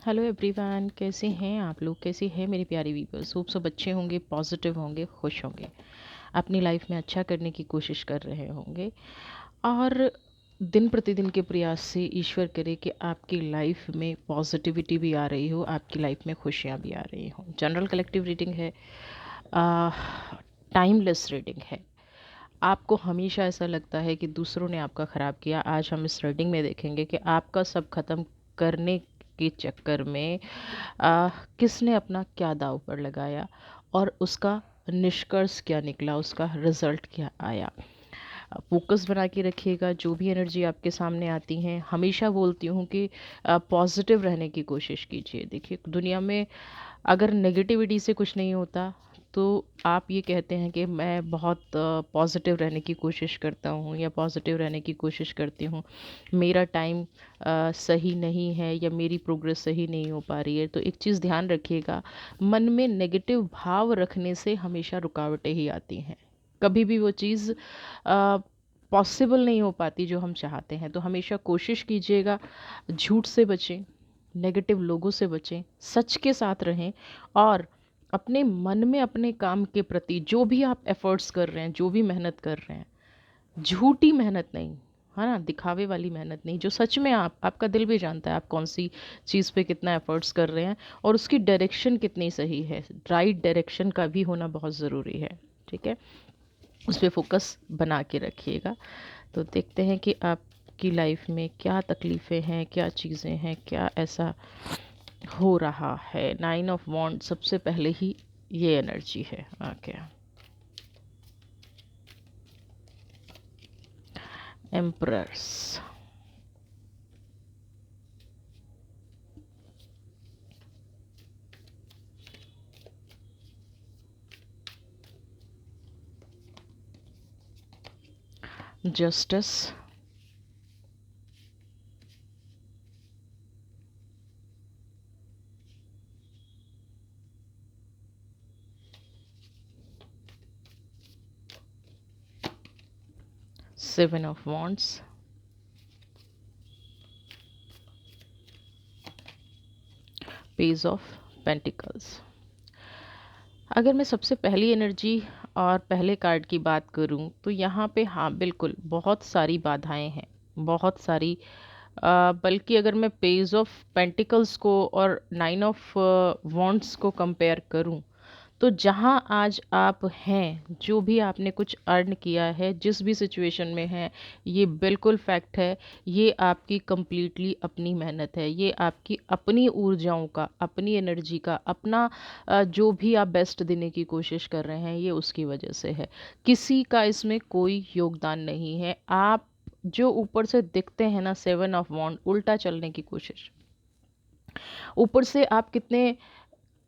Hello everyone, कैसे हैं आप लोग? कैसे हैं मेरे प्यारे व्यूअर्स? होप सब अच्छे होंगे, पॉजिटिव होंगे, खुश होंगे, अपनी लाइफ में अच्छा करने की कोशिश कर रहे होंगे। और दिन प्रतिदिन के प्रयास से ईश्वर करे कि आपकी लाइफ में पॉजिटिविटी भी आ रही हो, आपकी लाइफ में खुशियाँ भी आ रही हों। जनरल कलेक्टिव रीडिंग है, टाइमलेस रीडिंग है। आपको हमेशा ऐसा लगता है कि दूसरों ने आपका ख़राब किया। आज हम इस रीडिंग में देखेंगे कि आपका सब ख़त्म करने के चक्कर में किसने अपना क्या दांव पर लगाया और उसका निष्कर्ष क्या निकला, उसका रिजल्ट क्या आया। फोकस बना के रखिएगा। जो भी एनर्जी आपके सामने आती हैं, हमेशा बोलती हूँ कि पॉजिटिव रहने की कोशिश कीजिए। देखिए, दुनिया में अगर नेगेटिविटी से कुछ नहीं होता तो आप ये कहते हैं कि मैं बहुत पॉजिटिव रहने की कोशिश करता हूँ या पॉजिटिव रहने की कोशिश करती हूँ, मेरा टाइम सही नहीं है या मेरी प्रोग्रेस सही नहीं हो पा रही है। तो एक चीज़ ध्यान रखिएगा, मन में नेगेटिव भाव रखने से हमेशा रुकावटें ही आती हैं। कभी भी वो चीज़ पॉसिबल नहीं हो पाती जो हम चाहते हैं। तो हमेशा कोशिश कीजिएगा, झूठ से बचें, नेगेटिव लोगों से बचें, सच के साथ रहें और अपने मन में अपने काम के प्रति जो भी आप एफ़र्ट्स कर रहे हैं, जो भी मेहनत कर रहे हैं, झूठी मेहनत नहीं, है ना, दिखावे वाली मेहनत नहीं, जो सच में आपका दिल भी जानता है आप कौन सी चीज़ पे कितना एफ़र्ट्स कर रहे हैं और उसकी डायरेक्शन कितनी सही है। राइट डायरेक्शन का भी होना बहुत ज़रूरी है। ठीक है, उस पर फोकस बना के रखिएगा। तो देखते हैं कि आपकी लाइफ में क्या तकलीफ़ें हैं, क्या चीज़ें हैं, क्या ऐसा हो रहा है। 9 ऑफ वॉन्ड सबसे पहले ही ये एनर्जी है। Okay, emperors, justice, seven of wands, page of pentacles. अगर मैं सबसे पहली एनर्जी और पहले कार्ड की बात करूं तो यहाँ पे हाँ बिल्कुल बहुत सारी बाधाएं हैं, बहुत सारी बल्कि अगर मैं पेज ऑफ पेंटिकल्स को और 9 ऑफ वॉन्ड्स को कंपेयर करूं तो जहाँ आज आप हैं, जो भी आपने कुछ अर्न किया है, जिस भी सिचुएशन में हैं, ये बिल्कुल फैक्ट है। ये आपकी कंप्लीटली अपनी मेहनत है, ये आपकी अपनी ऊर्जाओं का, अपनी एनर्जी का, अपना जो भी आप बेस्ट देने की कोशिश कर रहे हैं, ये उसकी वजह से है। किसी का इसमें कोई योगदान नहीं है। आप जो ऊपर से दिखते हैं ना, सेवन ऑफ वॉन्ड, उल्टा चलने की कोशिश, ऊपर से आप कितने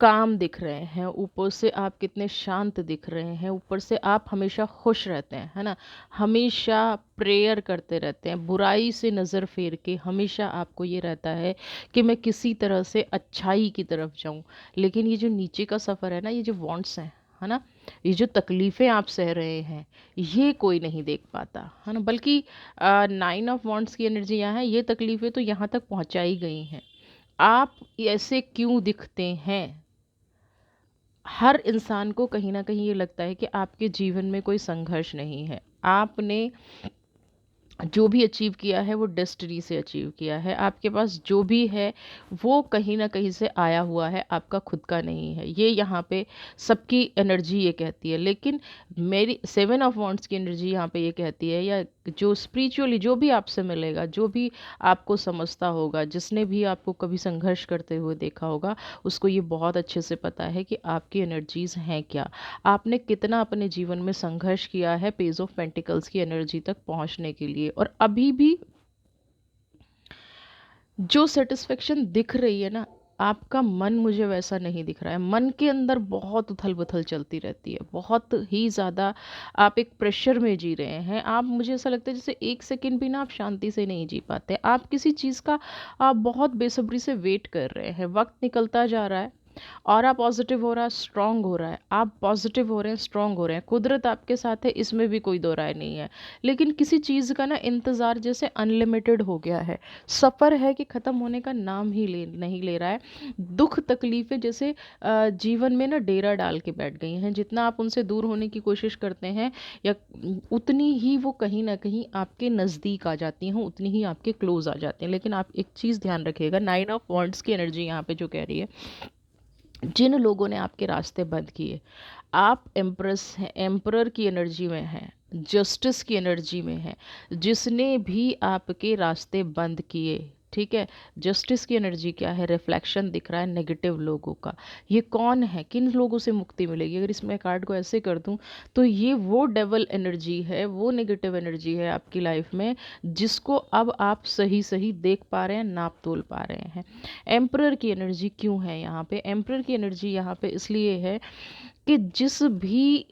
काम दिख रहे हैं, ऊपर से आप कितने शांत दिख रहे हैं, ऊपर से आप हमेशा खुश रहते हैं, है ना, हमेशा प्रेयर करते रहते हैं, बुराई से नज़र फेर के हमेशा आपको ये रहता है कि मैं किसी तरह से अच्छाई की तरफ जाऊं। लेकिन ये जो नीचे का सफ़र है ना, ये जो वांट्स हैं, है ना, ये जो तकलीफ़ें आप सह रहे हैं, ये कोई नहीं देख पाता, है ना। बल्कि 9 ऑफ वांट्स की एनर्जी यहाँ है, ये तकलीफ़ें तो यहाँ तक पहुँचाई गई हैं। आप ऐसे क्यों दिखते हैं? हर इंसान को कहीं न कहीं ये लगता है कि आपके जीवन में कोई संघर्ष नहीं है। आपने जो भी अचीव किया है वो डेस्टिनी से अचीव किया है। आपके पास जो भी है वो कहीं न कहीं से आया हुआ है, आपका खुद का नहीं है। ये यहाँ पे सबकी एनर्जी ये कहती है। लेकिन मेरी सेवन ऑफ वांड्स की एनर्जी यहाँ पे ये कहती है, या जो स्पिरिचुअली जो भी आपसे मिलेगा, जो भी आपको समझता होगा, जिसने भी आपको कभी संघर्ष करते हुए देखा होगा, उसको ये बहुत अच्छे से पता है कि आपकी एनर्जीज़ हैं क्या। आपने कितना अपने जीवन में संघर्ष किया है पेज ऑफ पेंटिकल्स की एनर्जी तक पहुंचने के लिए, और अभी भी जो सेटिस्फेक्शन दिख रही है ना, आपका मन मुझे वैसा नहीं दिख रहा है। मन के अंदर बहुत उथल पुथल चलती रहती है, बहुत ही ज़्यादा। आप एक प्रेशर में जी रहे हैं। आप, मुझे ऐसा लगता है जैसे एक सेकंड भी ना आप शांति से नहीं जी पाते। आप किसी चीज़ का आप बहुत बेसब्री से वेट कर रहे हैं, वक्त निकलता जा रहा है, ऑरा पॉजिटिव हो रहा है, स्ट्रांग हो रहा है, आप पॉजिटिव हो रहे हैं, स्ट्रांग हो रहे हैं, कुदरत आपके साथ है, इसमें भी कोई दो राय नहीं है। लेकिन किसी चीज़ का ना इंतज़ार जैसे अनलिमिटेड हो गया है, सफ़र है कि ख़त्म होने का नाम ही नहीं ले रहा है। दुख तकलीफ़ें जैसे जीवन में ना डेरा डाल के बैठ गई हैं, जितना आप उनसे दूर होने की कोशिश करते हैं या उतनी ही वो कहीं ना कहीं आपके नज़दीक आ जाती हैं, उतनी ही आपके क्लोज़ आ जाते हैं। लेकिन आप एक चीज़ ध्यान रखिएगा, 9 ऑफ वॉन्ड्स की एनर्जी यहाँ पे जो कह रही है, जिन लोगों ने आपके रास्ते बंद किए, आप एम्प्रेस हैं, एम्परर की एनर्जी में हैं, जस्टिस की एनर्जी में हैं, जिसने भी आपके रास्ते बंद किए, ठीक है। जस्टिस की एनर्जी क्या है, रिफ्लेक्शन दिख रहा है नेगेटिव लोगों का। ये कौन है, किन लोगों से मुक्ति मिलेगी, अगर इसमें कार्ड को ऐसे कर दूं तो ये वो डेवल एनर्जी है, वो नेगेटिव एनर्जी है आपकी लाइफ में, जिसको अब आप सही सही देख पा रहे हैं, नाप तोल पा रहे हैं। एम्परर की एनर्जी क्यों है यहाँ पे, एम्परर की एनर्जी यहाँ पे इसलिए है कि जिस भी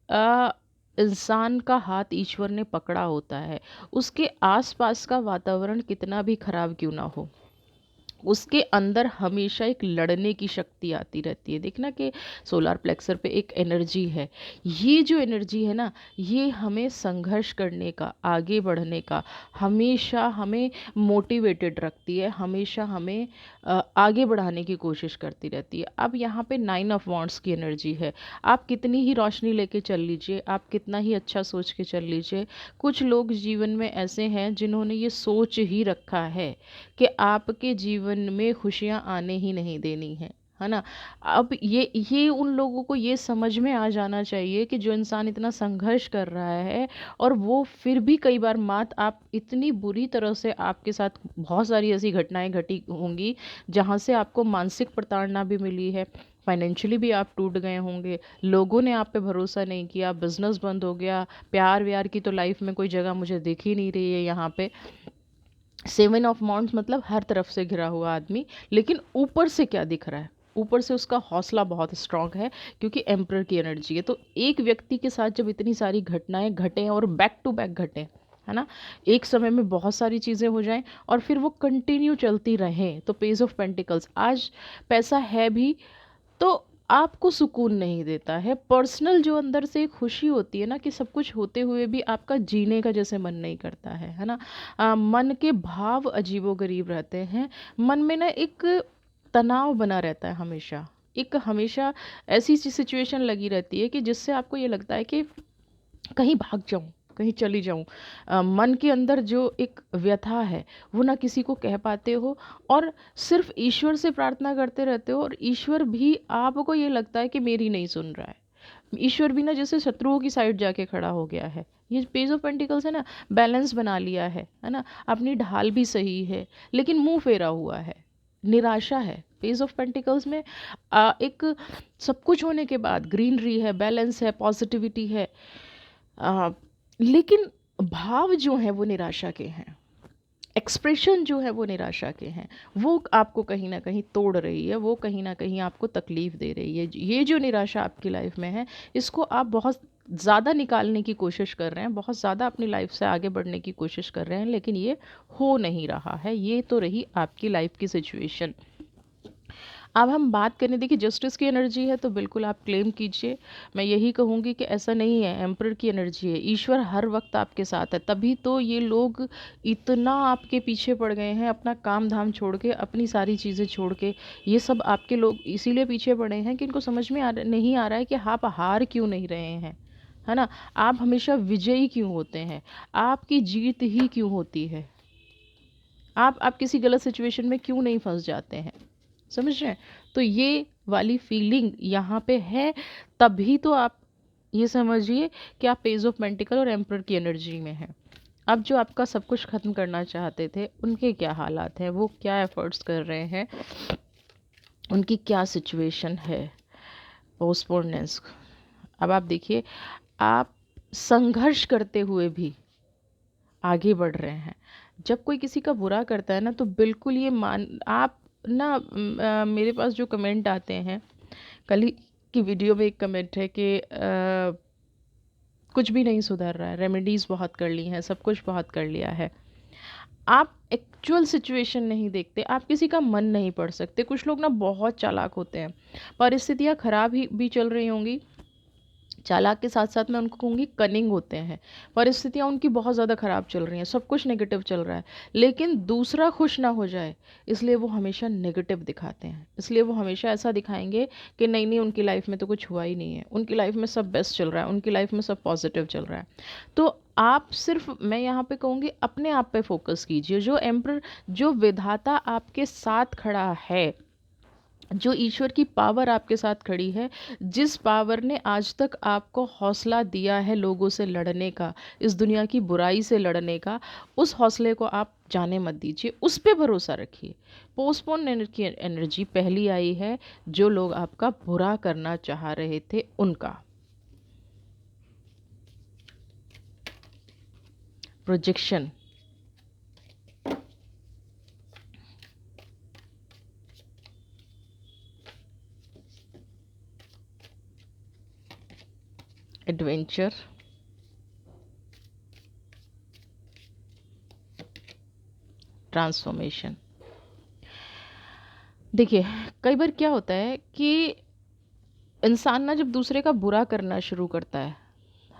अ, इंसान का हाथ ईश्वर ने पकड़ा होता है, उसके आसपास का वातावरण कितना भी खराब क्यों ना हो, उसके अंदर हमेशा एक लड़ने की शक्ति आती रहती है। देखना कि सोलार प्लेक्सर पे एक एनर्जी है, ये जो एनर्जी है ना, ये हमें संघर्ष करने का, आगे बढ़ने का, हमेशा हमें मोटिवेटेड रखती है, हमेशा हमें आगे बढ़ाने की कोशिश करती रहती है। अब यहाँ पे 9 ऑफ वॉन्ड्स की एनर्जी है, आप कितनी ही रोशनी लेके चल लीजिए, आप कितना ही अच्छा सोच के चल लीजिए, कुछ लोग जीवन में ऐसे हैं जिन्होंने ये सोच ही रखा है कि आपके जीवन में खुशियाँ आने ही नहीं देनी है ना। अब ये उन लोगों को ये समझ में आ जाना चाहिए कि जो इंसान इतना संघर्ष कर रहा है और वो फिर भी कई बार मात, आप इतनी बुरी तरह से आपके साथ बहुत सारी ऐसी घटनाएं घटी होंगी जहाँ से आपको मानसिक प्रताड़ना भी मिली है, फाइनेंशियली भी आप टूट गए होंगे, लोगों ने आप पे भरोसा नहीं किया, बिजनेस बंद हो गया, प्यार व्यार की तो लाइफ में कोई जगह मुझे दिख ही नहीं रही है यहाँ पे। 7 ऑफ माउंट्स मतलब हर तरफ से घिरा हुआ आदमी, लेकिन ऊपर से क्या दिख रहा है, ऊपर से उसका हौसला बहुत स्ट्रांग है, क्योंकि एम्परर की एनर्जी है। तो एक व्यक्ति के साथ जब इतनी सारी घटनाएं घटें और बैक टू बैक घटें, है ना, एक समय में बहुत सारी चीज़ें हो जाएं और फिर वो कंटिन्यू चलती रहें, तो पेज ऑफ पेंटिकल्स, आज पैसा है भी तो आपको सुकून नहीं देता है। पर्सनल जो अंदर से एक खुशी होती है ना, कि सब कुछ होते हुए भी आपका जीने का जैसे मन नहीं करता है ना। मन के भाव अजीबोगरीब रहते हैं, मन में ना एक तनाव बना रहता है हमेशा, एक हमेशा ऐसी सिचुएशन लगी रहती है कि जिससे आपको ये लगता है कि कहीं भाग जाऊं, कहीं चली जाऊं। मन के अंदर जो एक व्यथा है वो ना किसी को कह पाते हो, और सिर्फ ईश्वर से प्रार्थना करते रहते हो, और ईश्वर भी आपको ये लगता है कि मेरी नहीं सुन रहा है। ईश्वर भी ना जैसे शत्रुओं की साइड जाके खड़ा हो गया है। ये पेज ऑफ पेंटिकल्स है ना, बैलेंस बना लिया है ना, अपनी ढाल भी सही है लेकिन मुंह फेरा हुआ है, निराशा है पेज ऑफ पेंटिकल्स में। एक सब कुछ होने के बाद ग्रीनरी है, बैलेंस है, पॉजिटिविटी है, लेकिन भाव जो हैं वो निराशा के हैं, एक्सप्रेशन जो है वो निराशा के हैं, वो आपको कहीं ना कहीं तोड़ रही है, वो कहीं ना कहीं आपको तकलीफ़ दे रही है। ये जो निराशा आपकी लाइफ में है, इसको आप बहुत ज़्यादा निकालने की कोशिश कर रहे हैं, बहुत ज़्यादा अपनी लाइफ से आगे बढ़ने की कोशिश कर रहे हैं, लेकिन ये हो नहीं रहा है। ये तो रही आपकी लाइफ की सिचुएशन। अब हम बात करें, देखिए जस्टिस की एनर्जी है तो बिल्कुल आप क्लेम कीजिए। मैं यही कहूँगी कि ऐसा नहीं है, एम्परर की एनर्जी है, ईश्वर हर वक्त आपके साथ है, तभी तो ये लोग इतना आपके पीछे पड़ गए हैं, अपना काम धाम छोड़ के, अपनी सारी चीज़ें छोड़ के। ये सब आपके लोग इसीलिए पीछे पड़े हैं कि इनको समझ में नहीं आ रहा है कि आप हार क्यों नहीं रहे हैं, है ना, आप हमेशा विजयी क्यों होते हैं, आपकी जीत ही क्यों होती है, आप किसी गलत सिचुएशन में क्यों नहीं फंस जाते हैं, समझ रहे हैं। तो ये वाली फीलिंग यहाँ पे है, तभी तो आप ये समझिए कि आप पेज ऑफ पेंटिकल और एम्परर की एनर्जी में हैं। अब जो आपका सब कुछ ख़त्म करना चाहते थे, उनके क्या हालात हैं, वो क्या एफर्ट्स कर रहे हैं, उनकी क्या सिचुएशन है, पोस्टपोननेस। अब आप देखिए, आप संघर्ष करते हुए भी आगे बढ़ रहे हैं। जब कोई किसी का बुरा करता है ना, तो बिल्कुल ये मान आप ना, मेरे पास जो कमेंट आते हैं, कल ही की वीडियो में एक कमेंट है कि कुछ भी नहीं सुधर रहा है, रेमेडीज़ बहुत कर ली हैं, सब कुछ बहुत कर लिया है। आप एक्चुअल सिचुएशन नहीं देखते, आप किसी का मन नहीं पढ़ सकते। कुछ लोग ना बहुत चालाक होते हैं, परिस्थितियाँ खराब ही भी चल रही होंगी, चालाक के साथ साथ मैं उनको कहूँगी कनिंग होते हैं। परिस्थितियाँ उनकी बहुत ज़्यादा ख़राब चल रही हैं, सब कुछ नेगेटिव चल रहा है, लेकिन दूसरा खुश ना हो जाए इसलिए वो हमेशा नेगेटिव दिखाते हैं। इसलिए वो हमेशा ऐसा दिखाएंगे कि नहीं नहीं, उनकी लाइफ में तो कुछ हुआ ही नहीं है, उनकी लाइफ में सब बेस्ट चल रहा है, उनकी लाइफ में सब पॉजिटिव चल रहा है। तो आप सिर्फ, मैं यहाँ पे कहूँगी, अपने आप पे फोकस कीजिए। जो एम्पर, जो विधाता आपके साथ खड़ा है, जो ईश्वर की पावर आपके साथ खड़ी है, जिस पावर ने आज तक आपको हौसला दिया है लोगों से लड़ने का, इस दुनिया की बुराई से लड़ने का, उस हौसले को आप जाने मत दीजिए, उस पे भरोसा रखिए। पोस्टपोन की एनर्जी पहली आई है, जो लोग आपका बुरा करना चाह रहे थे उनका। Projection, adventure, transformation. देखिए, कई बार क्या होता है कि इंसान ना जब दूसरे का बुरा करना शुरू करता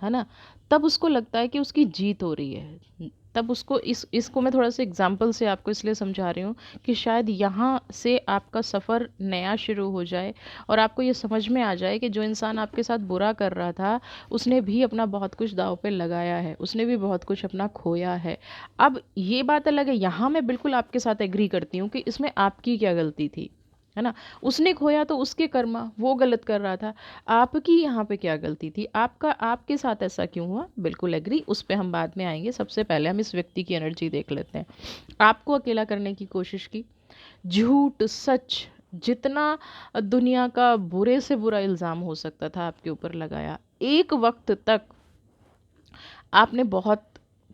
है ना, तब उसको लगता है कि उसकी जीत हो रही है। तब उसको इसको मैं थोड़ा सा एग्जाम्पल से आपको इसलिए समझा रही हूँ कि शायद यहाँ से आपका सफ़र नया शुरू हो जाए और आपको ये समझ में आ जाए कि जो इंसान आपके साथ बुरा कर रहा था, उसने भी अपना बहुत कुछ दांव पे लगाया है, उसने भी बहुत कुछ अपना खोया है। अब ये बात अलग है, यहाँ मैं बिल्कुल आपके साथ एग्री करती हूँ कि इसमें आपकी क्या गलती थी, है ना। उसने खोया तो उसके कर्मा, वो गलत कर रहा था। आपकी यहाँ पे क्या गलती थी, आपका, आपके साथ ऐसा क्यों हुआ, बिल्कुल एग्री, उस पे हम बाद में आएंगे। सबसे पहले हम इस व्यक्ति की एनर्जी देख लेते हैं। आपको अकेला करने की कोशिश की, झूठ सच जितना दुनिया का बुरे से बुरा इल्ज़ाम हो सकता था आपके ऊपर लगाया। एक वक्त तक आपने बहुत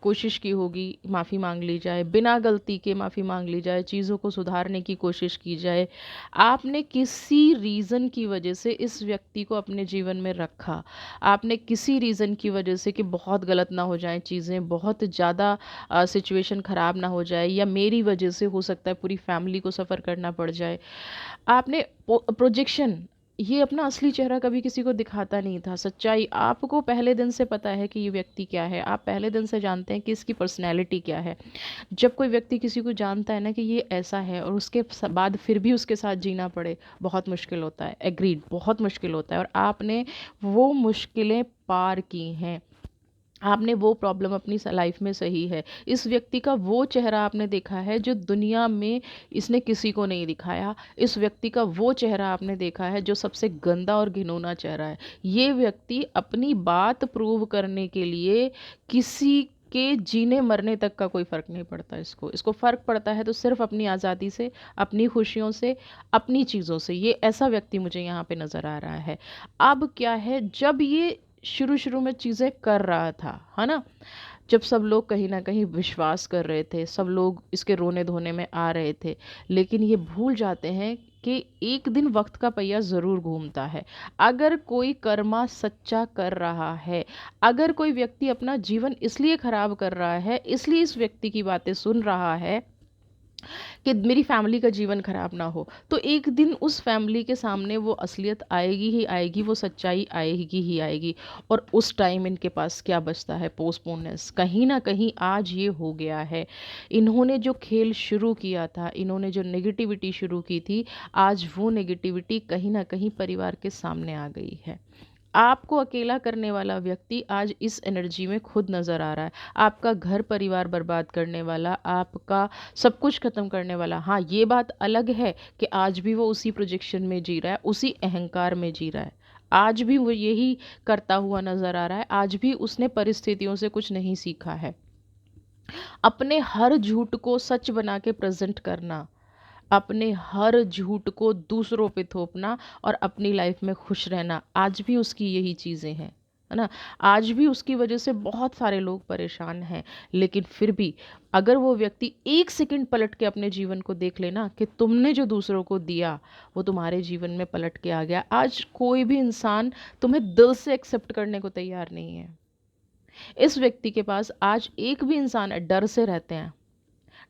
कोशिश की होगी माफ़ी मांग ली जाए, बिना गलती के माफ़ी मांग ली जाए, चीज़ों को सुधारने की कोशिश की जाए। आपने किसी रीज़न की वजह से इस व्यक्ति को अपने जीवन में रखा, आपने किसी रीज़न की वजह से कि बहुत गलत ना हो जाएं चीज़ें, बहुत ज़्यादा सिचुएशन ख़राब ना हो जाए, या मेरी वजह से हो सकता है पूरी फैमिली को सफ़र करना पड़ जाए। आपने प्रोजेक्शन, ये अपना असली चेहरा कभी किसी को दिखाता नहीं था। सच्चाई आपको पहले दिन से पता है कि ये व्यक्ति क्या है, आप पहले दिन से जानते हैं कि इसकी पर्सनैलिटी क्या है। जब कोई व्यक्ति किसी को जानता है ना कि ये ऐसा है, और उसके बाद फिर भी उसके साथ जीना पड़े, बहुत मुश्किल होता है। एग्रीड, बहुत मुश्किल होता है। और आपने वो मुश्किलें पार की हैं, आपने वो प्रॉब्लम अपनी लाइफ में सही है। इस व्यक्ति का वो चेहरा आपने देखा है जो दुनिया में इसने किसी को नहीं दिखाया। इस व्यक्ति का वो चेहरा आपने देखा है जो सबसे गंदा और घिनौना चेहरा है। ये व्यक्ति अपनी बात प्रूव करने के लिए किसी के जीने मरने तक का कोई फ़र्क नहीं पड़ता। इसको इसको फ़र्क पड़ता है तो सिर्फ अपनी आज़ादी से, अपनी खुशियों से, अपनी चीज़ों से। ये ऐसा व्यक्ति मुझे यहाँ पे नज़र आ रहा है। अब क्या है, जब ये शुरू शुरू में चीज़ें कर रहा था, है ना, जब सब लोग कहीं ना कहीं विश्वास कर रहे थे, सब लोग इसके रोने धोने में आ रहे थे, लेकिन ये भूल जाते हैं कि एक दिन वक्त का पहिया ज़रूर घूमता है। अगर कोई कर्मा सच्चा कर रहा है, अगर कोई व्यक्ति अपना जीवन इसलिए ख़राब कर रहा है, इसलिए इस व्यक्ति की बातें सुन रहा है कि मेरी फैमिली का जीवन खराब ना हो, तो एक दिन उस फैमिली के सामने वो असलियत आएगी ही आएगी, वो सच्चाई आएगी ही आएगी। और उस टाइम इनके पास क्या बचता है, पोस्टपोननेस। कहीं ना कहीं आज ये हो गया है, इन्होंने जो खेल शुरू किया था, इन्होंने जो नेगेटिविटी शुरू की थी, आज वो नेगेटिविटी कहीं ना कहीं परिवार के सामने आ गई है। आपको अकेला करने वाला व्यक्ति आज इस एनर्जी में खुद नज़र आ रहा है। आपका घर परिवार बर्बाद करने वाला, आपका सब कुछ ख़त्म करने वाला। हाँ, ये बात अलग है कि आज भी वो उसी प्रोजेक्शन में जी रहा है, उसी अहंकार में जी रहा है। आज भी वो यही करता हुआ नज़र आ रहा है। आज भी उसने परिस्थितियों से कुछ नहीं सीखा है। अपने हर झूठ को सच बना के प्रेजेंट करना, अपने हर झूठ को दूसरों पे थोपना और अपनी लाइफ में खुश रहना, आज भी उसकी यही चीज़ें हैं, है ना। आज भी उसकी वजह से बहुत सारे लोग परेशान हैं। लेकिन फिर भी अगर वो व्यक्ति एक सेकंड पलट के अपने जीवन को देख लेना कि तुमने जो दूसरों को दिया वो तुम्हारे जीवन में पलट के आ गया। आज कोई भी इंसान तुम्हें दिल से एक्सेप्ट करने को तैयार नहीं है। इस व्यक्ति के पास आज एक भी इंसान डर से रहते हैं,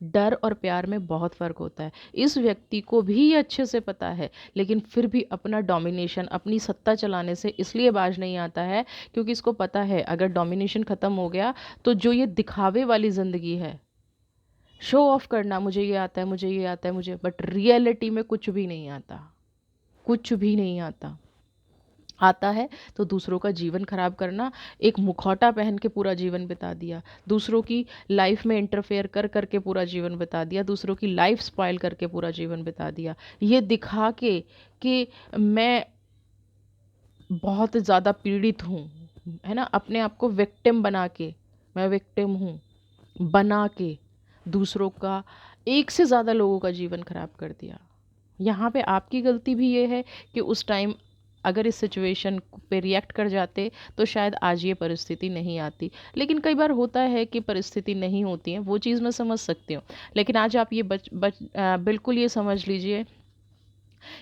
डर और प्यार में बहुत फ़र्क होता है। इस व्यक्ति को भी ये अच्छे से पता है, लेकिन फिर भी अपना डोमिनेशन, अपनी सत्ता चलाने से इसलिए बाज नहीं आता है क्योंकि इसको पता है अगर डोमिनेशन ख़त्म हो गया तो जो ये दिखावे वाली ज़िंदगी है, शो ऑफ करना, मुझे ये आता है, मुझे ये आता है, मुझे, बट रियलिटी में कुछ भी नहीं आता, कुछ भी नहीं आता। आता है तो दूसरों का जीवन खराब करना, एक मुखौटा पहन के पूरा जीवन बिता दिया, दूसरों की लाइफ में इंटरफेयर कर करके पूरा जीवन बिता दिया, दूसरों की लाइफ स्पॉइल करके पूरा जीवन बिता दिया, ये दिखा के कि मैं बहुत ज़्यादा पीड़ित हूँ, है ना, अपने आप को विक्टिम बना के, मैं विक्टिम हूँ बना के दूसरों का, एक से ज़्यादा लोगों का जीवन खराब कर दिया। यहाँ पे आपकी गलती भी ये है कि उस टाइम अगर इस सिचुएशन पे रिएक्ट कर जाते तो शायद आज ये परिस्थिति नहीं आती। लेकिन कई बार होता है कि परिस्थिति नहीं होती है, वो चीज़ मैं समझ सकती हूँ। लेकिन आज आप ये बिल्कुल ये समझ लीजिए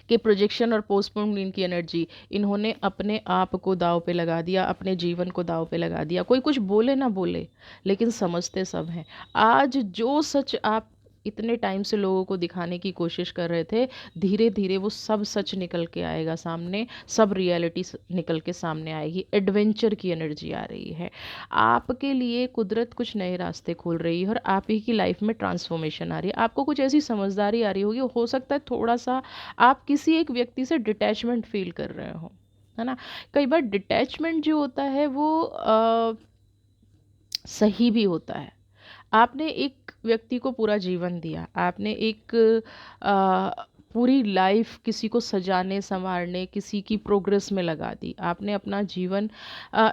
कि प्रोजेक्शन और पोस्टपोन की एनर्जी, इन्होंने अपने आप को दाव पे लगा दिया, अपने जीवन को दाव पे लगा दिया। कोई कुछ बोले ना बोले, लेकिन समझते सब हैं। आज जो सच आप इतने टाइम से लोगों को दिखाने की कोशिश कर रहे थे, धीरे धीरे वो सब सच निकल के आएगा सामने, सब रियलिटी निकल के सामने आएगी। एडवेंचर की एनर्जी आ रही है आपके लिए, कुदरत कुछ नए रास्ते खोल रही है और आप ही की लाइफ में ट्रांसफॉर्मेशन आ रही है। आपको कुछ ऐसी समझदारी आ रही होगी, हो सकता है थोड़ा सा आप किसी एक व्यक्ति से डिटैचमेंट फील कर रहे हो, है ना। कई बार डिटैचमेंट जो होता है वो सही भी होता है। आपने एक व्यक्ति को पूरा जीवन दिया, आपने एक पूरी लाइफ किसी को सजाने संवारने, किसी की प्रोग्रेस में लगा दी, आपने अपना जीवन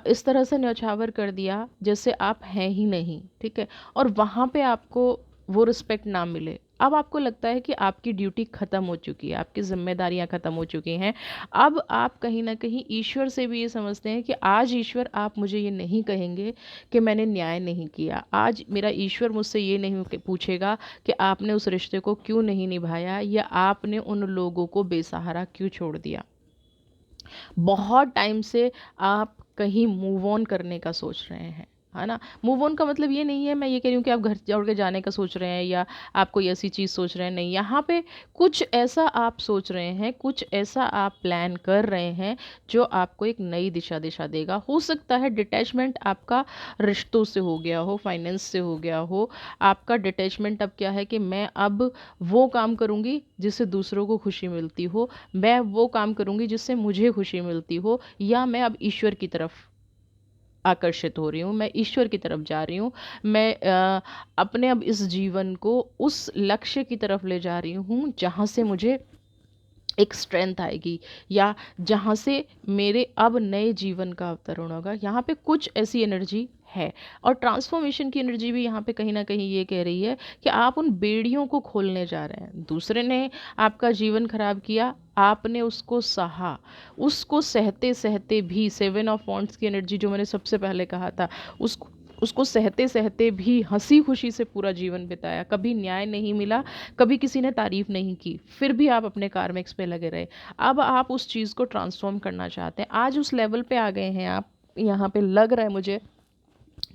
इस तरह से न्यौछावर कर दिया जैसे आप हैं ही नहीं, ठीक है, और वहाँ पे आपको वो रिस्पेक्ट ना मिले। अब आपको लगता है कि आपकी ड्यूटी ख़त्म हो चुकी है, आपकी जिम्मेदारियां ख़त्म हो चुकी हैं। अब आप कहीं ना कहीं ईश्वर से भी ये समझते हैं कि आज ईश्वर आप मुझे ये नहीं कहेंगे कि मैंने न्याय नहीं किया, आज मेरा ईश्वर मुझसे ये नहीं पूछेगा कि आपने उस रिश्ते को क्यों नहीं निभाया या आपने उन लोगों को बेसहारा क्यों छोड़ दिया। बहुत टाइम से आप कहीं मूव ऑन करने का सोच रहे हैं, है ना। मूव ऑन का मतलब ये नहीं है, मैं ये कह रही हूँ कि आप घर छोड़ के जाने का सोच रहे हैं या आप कोई ऐसी चीज़ सोच रहे हैं, नहीं। यहाँ पे कुछ ऐसा आप सोच रहे हैं, कुछ ऐसा आप प्लान कर रहे हैं जो आपको एक नई दिशा दिशा देगा। हो सकता है डिटैचमेंट आपका रिश्तों से हो गया हो, फाइनेंस से हो गया हो। आपका डिटैचमेंट अब क्या है कि मैं अब वो काम करूँगी जिससे दूसरों को खुशी मिलती हो, मैं वो काम करूँगी जिससे मुझे खुशी मिलती हो, या मैं अब ईश्वर की तरफ आकर्षित हो रही हूँ, मैं ईश्वर की तरफ जा रही हूँ, मैं अपने अब इस जीवन को उस लक्ष्य की तरफ ले जा रही हूँ जहाँ से मुझे एक स्ट्रेंथ आएगी या जहाँ से मेरे अब नए जीवन का अवतरण होगा। यहाँ पे कुछ ऐसी एनर्जी है और ट्रांसफॉर्मेशन की एनर्जी भी यहाँ पे कहीं ना कहीं ये कह रही है कि आप उन बेड़ियों को खोलने जा रहे हैं। दूसरे ने आपका जीवन खराब किया, आपने उसको सहा, उसको सहते सहते भी, सेवन ऑफ वॉन्ड्स की एनर्जी जो मैंने सबसे पहले कहा था, उसको सहते सहते भी हंसी खुशी से पूरा जीवन बिताया, कभी न्याय नहीं मिला, कभी किसी ने तारीफ नहीं की, फिर भी आप अपने कार्मिक्स पे लगे रहे। अब आप उस चीज़ को ट्रांसफॉर्म करना चाहते हैं, आज उस लेवल पे आ गए हैं आप। यहाँ पे लग रहा है मुझे,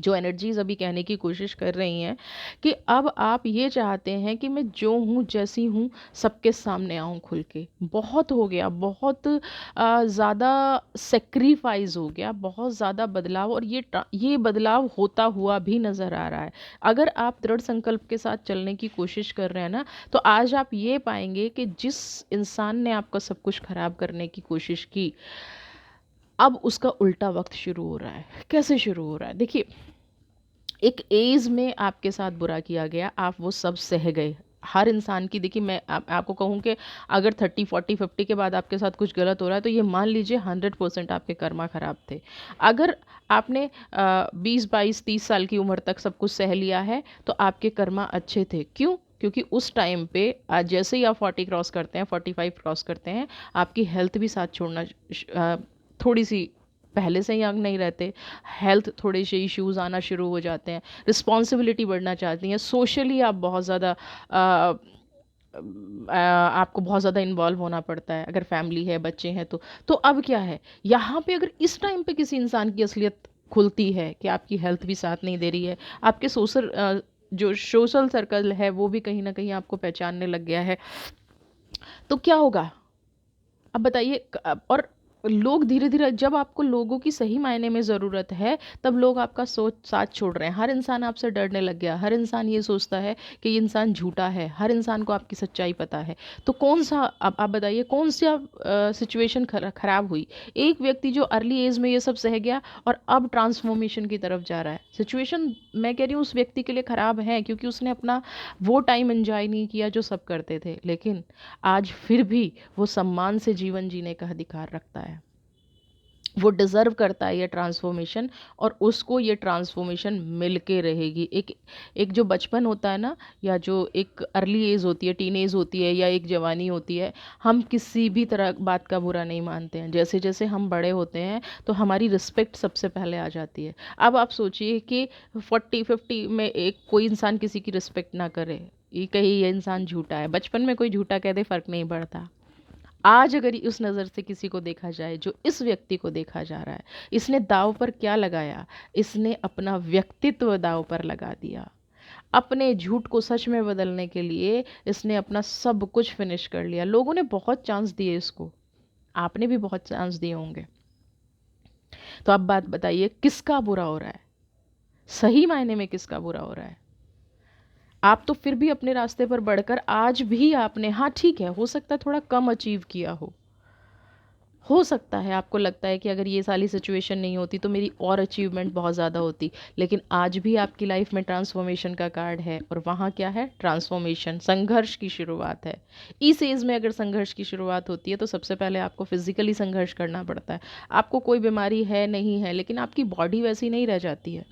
जो एनर्जीज अभी कहने की कोशिश कर रही हैं कि अब आप ये चाहते हैं कि मैं जो हूँ जैसी हूँ सबके सामने आऊँ खुल के। बहुत हो गया, बहुत ज़्यादा सेक्रीफाइस हो गया, बहुत ज़्यादा बदलाव, और ये बदलाव होता हुआ भी नज़र आ रहा है। अगर आप दृढ़ संकल्प के साथ चलने की कोशिश कर रहे हैं ना, तो आज आप ये पाएंगे कि जिस इंसान ने आपका सब कुछ खराब करने की कोशिश की, अब उसका उल्टा वक्त शुरू हो रहा है। कैसे शुरू हो रहा है? देखिए, एक एज में आपके साथ बुरा किया गया, आप वो सब सह गए। हर इंसान की, देखिए मैं आपको कहूँ कि अगर 30 40 50 के बाद आपके साथ कुछ गलत हो रहा है तो ये मान लीजिए 100% आपके कर्मा खराब थे। अगर आपने 20 22 30 साल की उम्र तक सब कुछ सह लिया है तो आपके कर्मा अच्छे थे। क्यों? क्योंकि उस टाइम पे जैसे ही आप 40 क्रॉस करते हैं, 45 क्रॉस करते हैं, आपकी हेल्थ भी साथ छोड़ना थोड़ी सी, पहले से ही यंग नहीं रहते, हेल्थ थोड़े से इश्यूज़ आना शुरू हो जाते हैं, रिस्पॉन्सिबिलिटी बढ़ना चाहती हैं, सोशली आप बहुत ज़्यादा आपको बहुत ज़्यादा इन्वॉल्व होना पड़ता है, अगर फैमिली है, बच्चे हैं तो अब क्या है, यहाँ पे अगर इस टाइम पे किसी इंसान की असलियत खुलती है कि आपकी हेल्थ भी साथ नहीं दे रही है, आपके जो सोशल सर्कल है वो भी कहीं ना कहीं आपको पहचानने लग गया है, तो क्या होगा? अब बताइए और लोग धीरे धीरे, जब आपको लोगों की सही मायने में ज़रूरत है, तब लोग आपका सोच साथ छोड़ रहे हैं। हर इंसान आपसे डरने लग गया, हर इंसान ये सोचता है कि ये इंसान झूठा है, हर इंसान को आपकी सच्चाई पता है। तो कौन सा, अब आप बताइए कौन सा सिचुएशन खराब हुई? एक व्यक्ति जो अर्ली एज में ये सब सह गया और अब ट्रांसफॉर्मेशन की तरफ जा रहा है। सिचुएशन मैं कह रही हूँ उस व्यक्ति के लिए ख़राब है, क्योंकि उसने अपना वो टाइम एंजॉय नहीं किया जो सब करते थे, लेकिन आज फिर भी वो सम्मान से जीवन जीने का अधिकार रखता है। वो डिज़र्व करता है ये ट्रांसफॉर्मेशन, और उसको ये ट्रांसफॉर्मेशन मिल के रहेगी। एक एक जो बचपन होता है ना, या जो एक अर्ली एज होती है, टीन एज होती है, या एक जवानी होती है, हम किसी भी तरह बात का बुरा नहीं मानते हैं। जैसे जैसे हम बड़े होते हैं तो हमारी रिस्पेक्ट सबसे पहले आ जाती है। अब आप सोचिए कि 40-50 में एक कोई इंसान किसी की रिस्पेक्ट ना करे, ये कहीं ये इंसान झूठा है। बचपन में कोई झूठा कह दे, फ़र्क नहीं पड़ता। आज अगर उस नज़र से किसी को देखा जाए, जो इस व्यक्ति को देखा जा रहा है, इसने दांव पर क्या लगाया? इसने अपना व्यक्तित्व दांव पर लगा दिया। अपने झूठ को सच में बदलने के लिए इसने अपना सब कुछ फिनिश कर लिया। लोगों ने बहुत चांस दिए इसको, आपने भी बहुत चांस दिए होंगे। तो अब बात बताइए, किसका बुरा हो रहा है? सही मायने में किसका बुरा हो रहा है? आप तो फिर भी अपने रास्ते पर बढ़कर आज भी आपने, हाँ ठीक है, हो सकता है थोड़ा कम अचीव किया हो सकता है आपको लगता है कि अगर ये सारी सिचुएशन नहीं होती तो मेरी और अचीवमेंट बहुत ज़्यादा होती, लेकिन आज भी आपकी लाइफ में ट्रांसफॉर्मेशन का कार्ड है, और वहाँ क्या है? ट्रांसफॉर्मेशन, संघर्ष की शुरुआत है। इस एज में अगर संघर्ष की शुरुआत होती है तो सबसे पहले आपको फिजिकली संघर्ष करना पड़ता है। आपको कोई बीमारी है नहीं है, लेकिन आपकी बॉडी वैसी नहीं रह जाती है,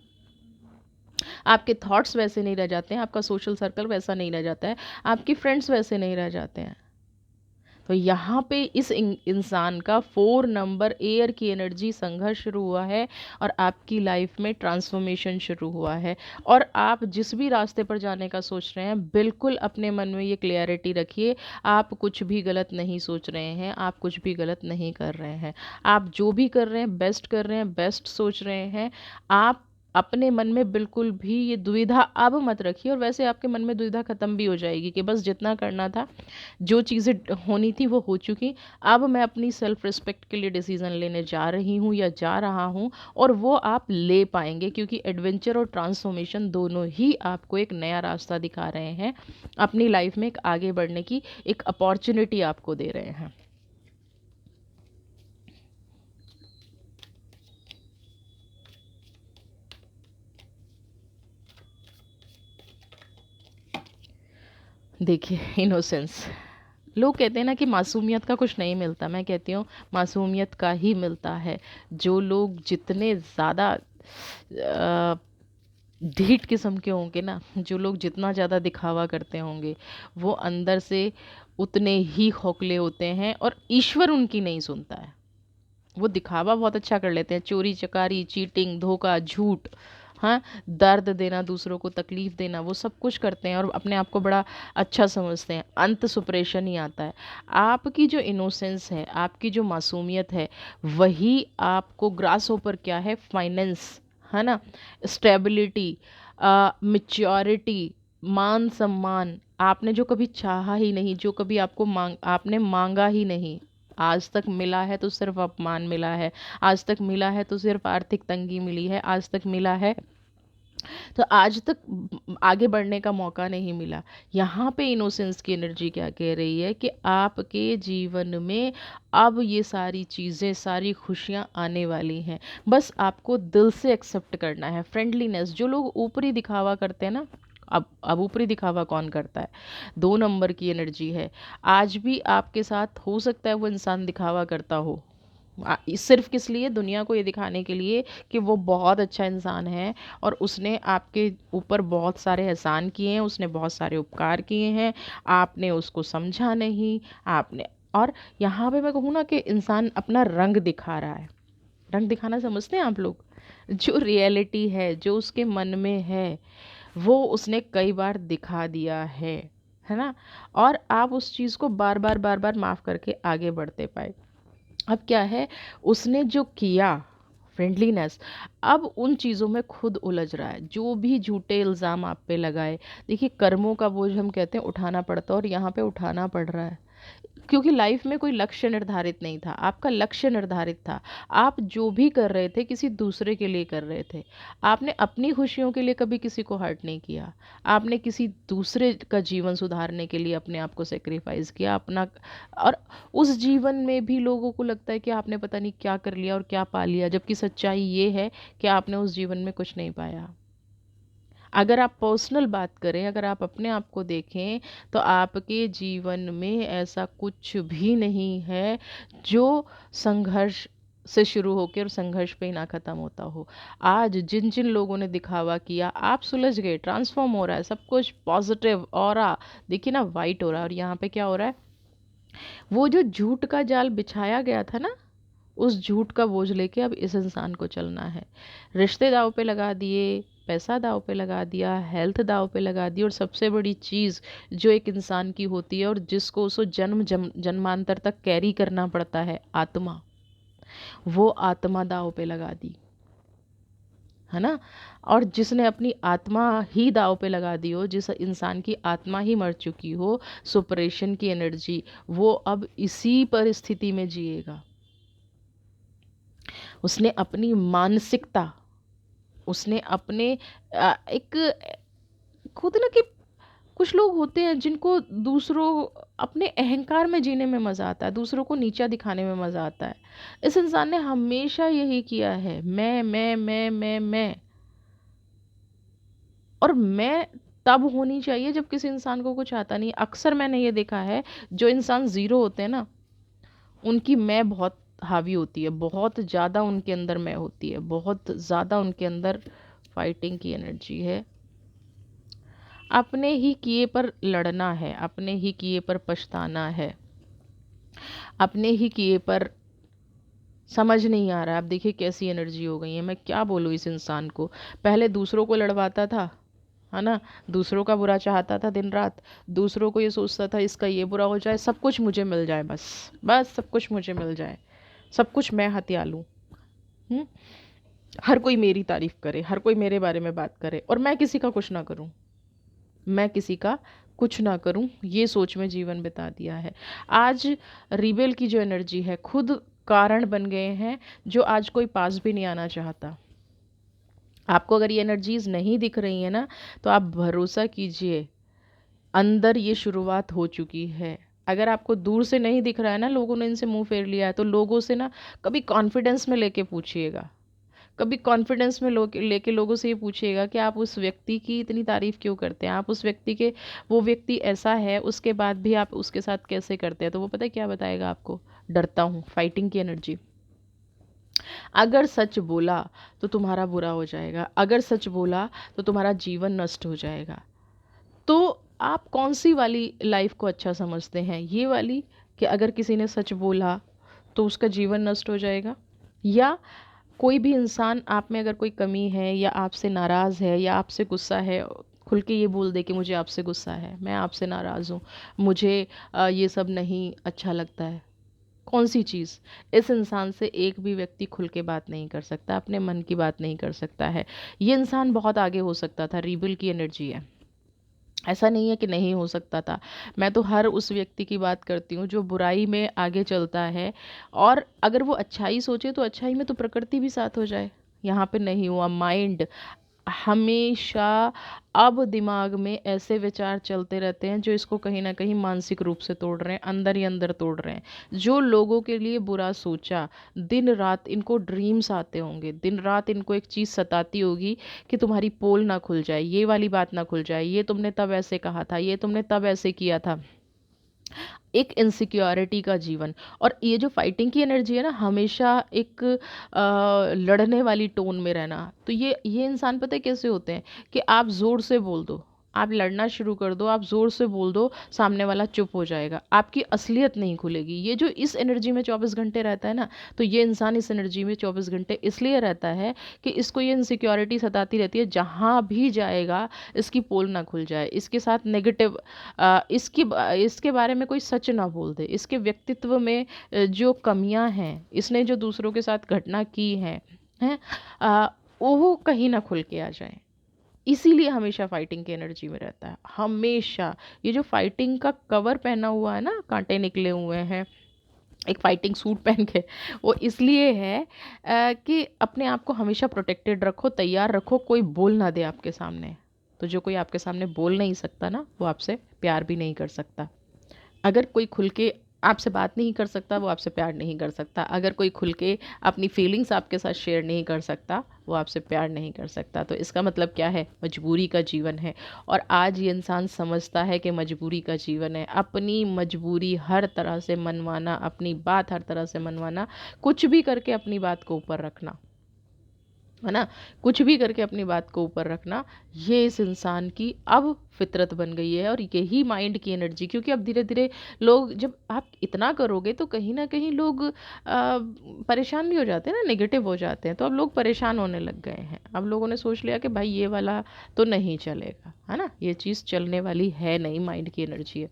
आपके थॉट्स वैसे नहीं रह जाते हैं, आपका सोशल सर्कल वैसा नहीं रह जाता है, आपके फ्रेंड्स वैसे नहीं रह जाते हैं। तो यहाँ पे इस इंसान का 4 नंबर एयर की एनर्जी संघर्ष शुरू हुआ है, और आपकी लाइफ में ट्रांसफॉर्मेशन शुरू हुआ है। और आप जिस भी रास्ते पर जाने का सोच रहे हैं, बिल्कुल अपने मन में ये क्लियरिटी रखिए, आप कुछ भी गलत नहीं सोच रहे हैं, आप कुछ भी गलत नहीं कर रहे हैं। आप जो भी कर रहे हैं बेस्ट कर रहे हैं, बेस्ट सोच रहे हैं। आप अपने मन में बिल्कुल भी ये दुविधा अब मत रखिए, और वैसे आपके मन में दुविधा ख़त्म भी हो जाएगी कि बस जितना करना था, जो चीज़ें होनी थी वो हो चुकी। अब मैं अपनी सेल्फ रिस्पेक्ट के लिए डिसीज़न लेने जा रही हूँ या जा रहा हूँ, और वो आप ले पाएंगे, क्योंकि एडवेंचर और ट्रांसफॉर्मेशन दोनों ही आपको एक नया रास्ता दिखा रहे हैं, अपनी लाइफ में एक आगे बढ़ने की एक अपॉर्चुनिटी आपको दे रहे हैं। देखिए, इनोसेंस, लोग कहते हैं ना कि मासूमियत का कुछ नहीं मिलता, मैं कहती हूँ मासूमियत का ही मिलता है। जो लोग जितने ज़्यादा ढीठ किस्म के होंगे ना, जो लोग जितना ज़्यादा दिखावा करते होंगे, वो अंदर से उतने ही खोखले होते हैं, और ईश्वर उनकी नहीं सुनता है। वो दिखावा बहुत अच्छा कर लेते हैं, चोरी चकारी, चीटिंग, धोखा, झूठ, हाँ, दर्द देना, दूसरों को तकलीफ देना, वो सब कुछ करते हैं और अपने आप को बड़ा अच्छा समझते हैं। अंत सुपरेशन ही आता है। आपकी जो इनोसेंस है, आपकी जो मासूमियत है, वही आपको ग्रास ऊपर क्या है? फाइनेंस, है ना, स्टेबिलिटी, मिच्योरिटी, मान सम्मान, आपने जो कभी चाहा ही नहीं, जो कभी आपने मांगा ही नहीं, आज तक मिला है तो सिर्फ अपमान मिला है, आज तक मिला है तो सिर्फ आर्थिक तंगी मिली है, आज तक मिला है तो आज तक आगे बढ़ने का मौका नहीं मिला। यहाँ पे इनोसेंस की एनर्जी क्या कह रही है कि आपके जीवन में अब ये सारी चीज़ें, सारी खुशियाँ आने वाली हैं, बस आपको दिल से एक्सेप्ट करना है। फ्रेंडलीनेस, जो लोग ऊपरी दिखावा करते हैं ना, अब ऊपरी दिखावा कौन करता है? 2 नंबर की एनर्जी है। आज भी आपके साथ हो सकता है वो इंसान दिखावा करता हो, सिर्फ किस लिए? दुनिया को ये दिखाने के लिए कि वो बहुत अच्छा इंसान है, और उसने आपके ऊपर बहुत सारे एहसान किए हैं, उसने बहुत सारे उपकार किए हैं, आपने उसको समझा नहीं, आपने, और यहाँ पे मैं कहूँ ना कि इंसान अपना रंग दिखा रहा है। रंग दिखाना समझते हैं आप लोग? जो रियलिटी है, जो उसके मन में है, वो उसने कई बार दिखा दिया है ना, और आप उस चीज़ को बार बार माफ़ करके आगे बढ़ते पाए। अब क्या है, उसने जो किया फ्रेंडलीनेस, अब उन चीज़ों में खुद उलझ रहा है। जो भी झूठे इल्ज़ाम आप पे लगाए, देखिए कर्मों का बोझ हम कहते हैं उठाना पड़ता है, और यहाँ पे उठाना पड़ रहा है। क्योंकि लाइफ में कोई लक्ष्य निर्धारित नहीं था, आपका लक्ष्य निर्धारित था। आप जो भी कर रहे थे किसी दूसरे के लिए कर रहे थे। आपने अपनी खुशियों के लिए कभी किसी को हर्ट नहीं किया। आपने किसी दूसरे का जीवन सुधारने के लिए अपने आप को सैक्रिफाइस किया अपना। और उस जीवन में भी लोगों को लगता है कि आपने पता नहीं क्या कर लिया और क्या पा लिया, जबकि सच्चाई ये है कि आपने उस जीवन में कुछ नहीं पाया। अगर आप पर्सनल बात करें, अगर आप अपने आप को देखें, तो आपके जीवन में ऐसा कुछ भी नहीं है जो संघर्ष से शुरू होकर और संघर्ष पे ही ना ख़त्म होता हो। आज जिन जिन लोगों ने दिखावा किया, आप सुलझ गए, ट्रांसफॉर्म हो रहा है सब कुछ, पॉजिटिव ऑरा देखिए ना, वाइट हो रहा है। और यहाँ पे क्या हो रहा है, वो जो झूठ का जाल बिछाया गया था ना, उस झूठ का बोझ लेके अब इस इंसान को चलना है। रिश्ते दांव पे लगा दिए, पैसा दांव पे लगा दिया, हेल्थ दांव पे लगा दी, और सबसे बड़ी चीज़ जो एक इंसान की होती है और जिसको उसको जन्मांतर तक कैरी करना पड़ता है, आत्मा, वो आत्मा दांव पे लगा दी, है ना। और जिसने अपनी आत्मा ही दांव पे लगा दी हो, जिस इंसान की आत्मा ही मर चुकी हो, सुपरेशन की एनर्जी, वो अब इसी परिस्थिति में जिएगा। उसने अपनी मानसिकता, उसने अपने एक खुद ना कि कुछ लोग होते हैं जिनको दूसरों, अपने अहंकार में जीने में मज़ा आता है, दूसरों को नीचा दिखाने में मज़ा आता है। इस इंसान ने हमेशा यही किया है, मैं। और मैं तब होनी चाहिए जब किसी इंसान को कुछ आता नहीं। अक्सर मैंने ये देखा है, जो इंसान ज़ीरो होते हैं ना, उनकी मैं बहुत हावी होती है, बहुत ज़्यादा उनके अंदर मैं होती है, बहुत ज़्यादा उनके अंदर फाइटिंग की एनर्जी है। अपने ही किए पर लड़ना है, अपने ही किए पर पछताना है, अपने ही किए पर समझ नहीं आ रहा है। आप देखिए कैसी एनर्जी हो गई है। मैं क्या बोलूँ इस इंसान को, पहले दूसरों को लड़वाता था, है ना, दूसरों का बुरा चाहता था दिन रात, दूसरों को ये सोचता था इसका ये बुरा हो जाए, सब कुछ मुझे मिल जाए, बस बस सब कुछ मुझे मिल जाए, सब कुछ मैं हथिया लूँ। हर कोई मेरी तारीफ करे, हर कोई मेरे बारे में बात करे, और मैं किसी का कुछ ना करूँ, मैं किसी का कुछ ना करूं, ये सोच में जीवन बिता दिया है। आज रिबेल की जो एनर्जी है, खुद कारण बन गए हैं, जो आज कोई पास भी नहीं आना चाहता। आपको अगर ये एनर्जीज नहीं दिख रही है ना, तो आप भरोसा कीजिए, अंदर ये शुरुआत हो चुकी है। अगर आपको दूर से नहीं दिख रहा है ना, लोगों ने इनसे मुंह फेर लिया है, तो लोगों से ना कभी कॉन्फिडेंस में लेके पूछिएगा, कभी कॉन्फिडेंस में लेके लोगों से ये पूछिएगा कि आप उस व्यक्ति की इतनी तारीफ़ क्यों करते हैं, आप उस व्यक्ति के, वो व्यक्ति ऐसा है उसके बाद भी आप उसके साथ कैसे करते हैं। तो वो पता है क्या बताएगा आपको, डरता हूँ, फाइटिंग की एनर्जी। अगर सच बोला तो तुम्हारा बुरा हो जाएगा, अगर सच बोला तो तुम्हारा जीवन नष्ट हो जाएगा। तो आप कौन सी वाली लाइफ को अच्छा समझते हैं, ये वाली कि अगर किसी ने सच बोला तो उसका जीवन नष्ट हो जाएगा, या कोई भी इंसान आप में अगर कोई कमी है, या आपसे नाराज़ है, या आपसे गुस्सा है, खुल के ये बोल दे कि मुझे आपसे गुस्सा है, मैं आपसे नाराज़ हूँ, मुझे ये सब नहीं अच्छा लगता है। कौन सी चीज़, इस इंसान से एक भी व्यक्ति खुल के बात नहीं कर सकता, अपने मन की बात नहीं कर सकता है। ये इंसान बहुत आगे हो सकता था, रीबल की एनर्जी है, ऐसा नहीं है कि नहीं हो सकता था। मैं तो हर उस व्यक्ति की बात करती हूँ जो बुराई में आगे चलता है, और अगर वो अच्छाई सोचे तो अच्छाई में तो प्रकृति भी साथ हो जाए। यहाँ पे नहीं हुआ, माइंड हमेशा अब दिमाग में ऐसे विचार चलते रहते हैं जो इसको कहीं ना कहीं मानसिक रूप से तोड़ रहे हैं, अंदर ही अंदर तोड़ रहे हैं। जो लोगों के लिए बुरा सोचा, दिन रात इनको ड्रीम्स आते होंगे, दिन रात इनको एक चीज़ सताती होगी कि तुम्हारी पोल ना खुल जाए, ये वाली बात ना खुल जाए, ये तुमने तब ऐसे कहा था, ये तुमने तब ऐसे किया था। एक इनसिक्योरिटी का जीवन। और ये जो फाइटिंग की एनर्जी है ना, हमेशा एक लड़ने वाली टोन में रहना, तो ये इंसान पता है कैसे होते हैं कि आप ज़ोर से बोल दो, आप लड़ना शुरू कर दो, आप ज़ोर से बोल दो, सामने वाला चुप हो जाएगा, आपकी असलियत नहीं खुलेगी। ये जो इस एनर्जी में 24 घंटे रहता है ना, तो ये इंसान इस एनर्जी में 24 घंटे इसलिए रहता है कि इसको ये इनसिक्योरिटी सताती रहती है, जहाँ भी जाएगा इसकी पोल ना खुल जाए, इसके साथ नेगेटिव, इसके बारे में कोई सच ना बोल दे, इसके व्यक्तित्व में जो कमियां हैं, इसने जो दूसरों के साथ घटना की हैं, हैं, वो कहीं ना खुल के आ जाए। इसीलिए हमेशा फाइटिंग की एनर्जी में रहता है, हमेशा। ये जो फाइटिंग का कवर पहना हुआ है ना, कांटे निकले हुए हैं, एक फाइटिंग सूट पहन के, वो इसलिए है कि अपने आप को हमेशा प्रोटेक्टेड रखो, तैयार रखो, कोई बोल ना दे आपके सामने। तो जो कोई आपके सामने बोल नहीं सकता ना, वो आपसे प्यार भी नहीं कर सकता। अगर कोई खुल के आपसे बात नहीं कर सकता, वो आपसे प्यार नहीं कर सकता। अगर कोई खुल के अपनी फीलिंग्स आपके साथ शेयर नहीं कर सकता, वो आपसे प्यार नहीं कर सकता। तो इसका मतलब क्या है? मजबूरी का जीवन है। और आज ये इंसान समझता है कि मजबूरी का जीवन है। अपनी मजबूरी हर तरह से मनवाना, अपनी बात हर तरह से मनवाना, कुछ भी करके अपनी बात को ऊपर रखना, है ना? कुछ भी करके अपनी बात को ऊपर रखना, ये इस इंसान की अब फितरत बन गई है। और यही माइंड की एनर्जी, क्योंकि अब धीरे धीरे लोग, जब आप इतना करोगे तो कहीं ना कहीं लोग परेशान भी हो जाते हैं ना, नेगेटिव हो जाते हैं। तो अब लोग परेशान होने लग गए हैं। अब लोगों ने सोच लिया कि भाई ये वाला तो नहीं चलेगा, है ना, ये चीज़ चलने वाली है नहीं, माइंड की एनर्जी है।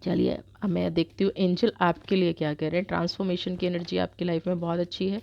चलिए, अब मैं देखती हूँ एंजल आपके लिए क्या कह रहे हैं। ट्रांसफॉर्मेशन की एनर्जी आपकी लाइफ में बहुत अच्छी है।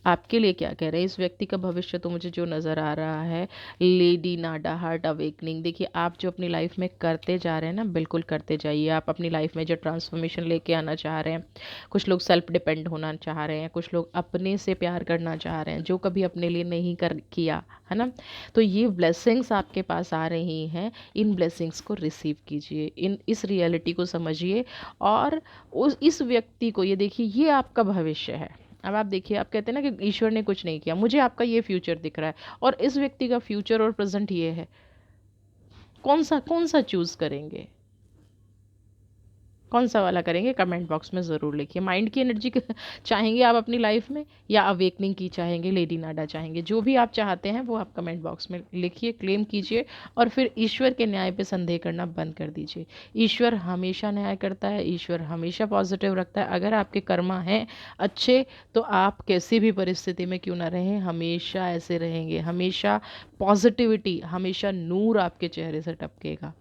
आपके लिए क्या कह रहे हैं? इस व्यक्ति का भविष्य तो मुझे जो नज़र आ रहा है, लेडी नाडा हार्ट अवेकनिंग। देखिए, आप जो अपनी लाइफ में करते जा रहे हैं ना, बिल्कुल करते जाइए। आप अपनी लाइफ में जो ट्रांसफॉर्मेशन लेके आना चाह रहे हैं, कुछ लोग सेल्फ डिपेंड होना चाह रहे हैं, कुछ लोग अपने से प्यार करना चाह रहे हैं, जो कभी अपने लिए नहीं कर किया, है ना। तो ये ब्लेसिंग्स आपके पास आ रही हैं। इन ब्लेसिंग्स को रिसीव कीजिए, इन इस रियलिटी को समझिए। और उस इस व्यक्ति को, ये देखिए, ये आपका भविष्य है। अब आप देखिए, आप कहते हैं ना कि ईश्वर ने कुछ नहीं किया, मुझे आपका ये फ्यूचर दिख रहा है, और इस व्यक्ति का फ्यूचर और प्रेजेंट ये है। कौन सा चूज करेंगे? कौन सा वाला करेंगे? कमेंट बॉक्स में ज़रूर लिखिए। माइंड की एनर्जी चाहेंगे आप अपनी लाइफ में, या अवेकनिंग की चाहेंगे, लेडी नाडा चाहेंगे? जो भी आप चाहते हैं वो आप कमेंट बॉक्स में लिखिए, क्लेम कीजिए। और फिर ईश्वर के न्याय पे संदेह करना बंद कर दीजिए। ईश्वर हमेशा न्याय करता है, ईश्वर हमेशा पॉजिटिव रखता है। अगर आपके कर्मा हैं अच्छे, तो आप कैसी भी परिस्थिति में क्यों ना रहें, हमेशा ऐसे रहेंगे। हमेशा पॉजिटिविटी, हमेशा नूर आपके चेहरे से टपकेगा।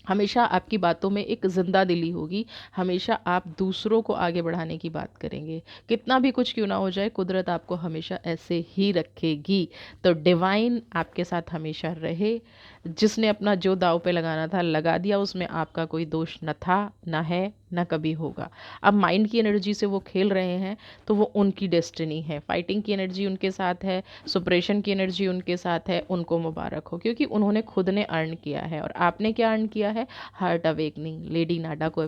हमेशा आपकी बातों में एक ज़िंदा दिली होगी। हमेशा आप दूसरों को आगे बढ़ाने की बात करेंगे। कितना भी कुछ क्यों ना हो जाए, कुदरत आपको हमेशा ऐसे ही रखेगी। तो डिवाइन आपके साथ हमेशा रहे। जिसने अपना जो दाव पे लगाना था लगा दिया, उसमें आपका कोई दोष न था, न है, न कभी होगा। अब माइंड की एनर्जी से वो खेल रहे हैं, तो वो उनकी डेस्टिनी है। फाइटिंग की एनर्जी उनके साथ है, सुप्रेशन की एनर्जी उनके साथ है। उनको मुबारक हो, क्योंकि उन्होंने खुद ने अर्न किया है। और आपने क्या अर्न किया है? हार्ट अवेकनिंग, लेडी नाडा को,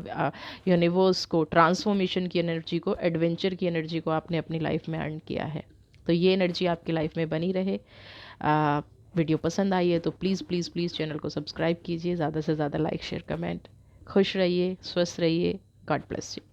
यूनिवर्स को, ट्रांसफॉर्मेशन की एनर्जी को, एडवेंचर की एनर्जी को आपने अपनी लाइफ में अर्न किया है। तो ये एनर्जी आपकी लाइफ में बनी रहे। वीडियो पसंद आई है तो प्लीज़ प्लीज़ प्लीज़ चैनल को सब्सक्राइब कीजिए। ज़्यादा से ज़्यादा लाइक शेयर कमेंट। खुश रहिए, स्वस्थ रहिए। God bless you.